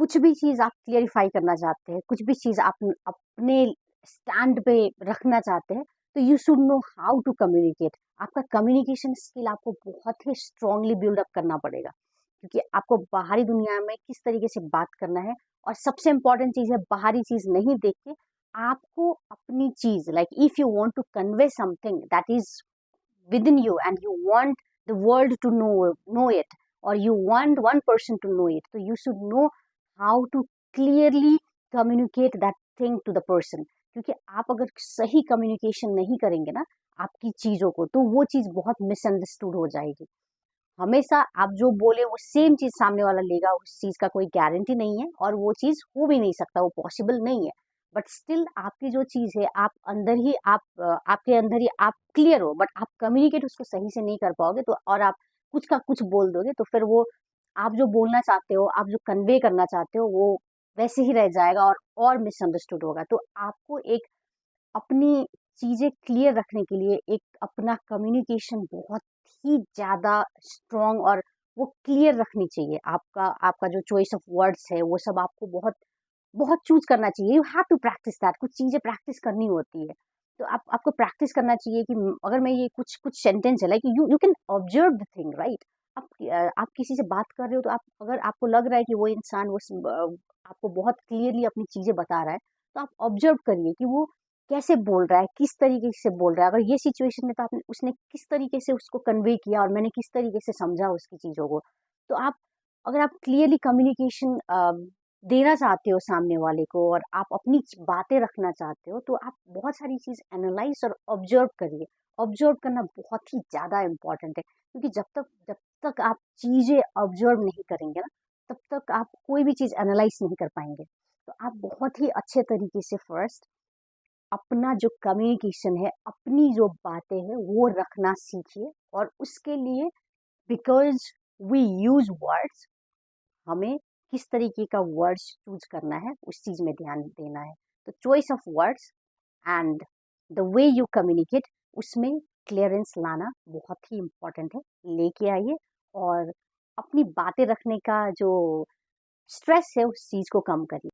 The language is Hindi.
कुछ भी चीज़ आप क्लियरिफाई करना चाहते हैं, कुछ भी चीज़ आप अपने स्टैंड पे रखना चाहते हैं, तो you should know how to communicate. आपका कम्युनिकेशन स्किल आपको बहुत ही स्ट्रांगली बिल्ड अप करना पड़ेगा, क्योंकि आपको बाहरी दुनिया में किस तरीके से बात करना है। और सबसे इम्पोर्टेंट चीज़ है, बाहरी चीज़ नहीं देख के आपको अपनी चीज़, like if you want to convey something that is within you and you want the world to know it, or you want one person to know it, so you should know how to clearly communicate that thing to the person। क्योंकि आप अगर सही कम्युनिकेशन नहीं करेंगे ना आपकी चीज़ों को, तो वो चीज़ बहुत मिसअंडरस्टूड हो जाएगी। हमेशा आप जो बोले वो सेम चीज़ सामने वाला लेगा, उस चीज़ का कोई गारंटी नहीं है, और वो चीज़ हो भी नहीं सकता, वो पॉसिबल नहीं है। बट स्टिल आपकी जो चीज़ है, आप अंदर ही आपके अंदर ही आप क्लियर हो, बट आप कम्युनिकेट उसको सही से नहीं कर पाओगे, तो और आप कुछ का कुछ बोल दोगे, तो फिर वो आप जो बोलना चाहते हो, आप जो कन्वे करना चाहते हो, वो वैसे ही रह जाएगा और मिसअंडरस्टूड होगा। तो आपको एक अपनी चीज़ें क्लियर रखने के लिए एक अपना कम्युनिकेशन बहुत ही ज़्यादा स्ट्रॉन्ग और वो क्लियर रखनी चाहिए। आपका आपका जो चॉइस ऑफ वर्ड्स है, वो सब आपको बहुत बहुत चूज़ करना चाहिए। You have to practice that. कुछ चीज़ें प्रैक्टिस करनी होती है। तो आपको प्रैक्टिस करना चाहिए कि अगर मैं ये कुछ कुछ सेंटेंस है, like you can observe the thing, right? आप किसी से बात कर रहे हो, तो आप अगर आपको लग रहा है कि वो इंसान आपको बहुत क्लियरली अपनी चीज़ें बता रहा है, तो आप ऑब्जर्व करिए कि वो कैसे बोल रहा है, किस तरीके से बोल रहा है। अगर ये सिचुएशन में, तो आपने उसने किस तरीके से उसको कन्वे किया और मैंने किस तरीके से समझा उसकी चीज़ों को। तो आप अगर आप क्लियरली कम्युनिकेशन देना चाहते हो सामने वाले को, और आप अपनी बातें रखना चाहते हो, तो आप बहुत सारी चीज़ एनालाइज और ऑब्जर्व करिए। ऑब्जर्व करना बहुत ही ज़्यादा इम्पोर्टेंट है, क्योंकि जब तक आप चीज़ें ऑब्जर्व नहीं करेंगे ना, तब तक आप कोई भी चीज़ एनालाइज नहीं कर पाएंगे। तो आप बहुत ही अच्छे तरीके से फर्स्ट अपना जो कम्युनिकेशन है, अपनी जो बातें हैं, वो रखना सीखिए। और उसके लिए, बिकॉज वी यूज वर्ड्स, हमें किस तरीके का वर्ड्स चूज करना है उस चीज में ध्यान देना है। तो choice of words and the way you communicate, उसमें क्लियरेंस लाना बहुत ही इम्पोर्टेंट है। लेके आइए और अपनी बातें रखने का जो स्ट्रेस है, उस चीज को कम करिए।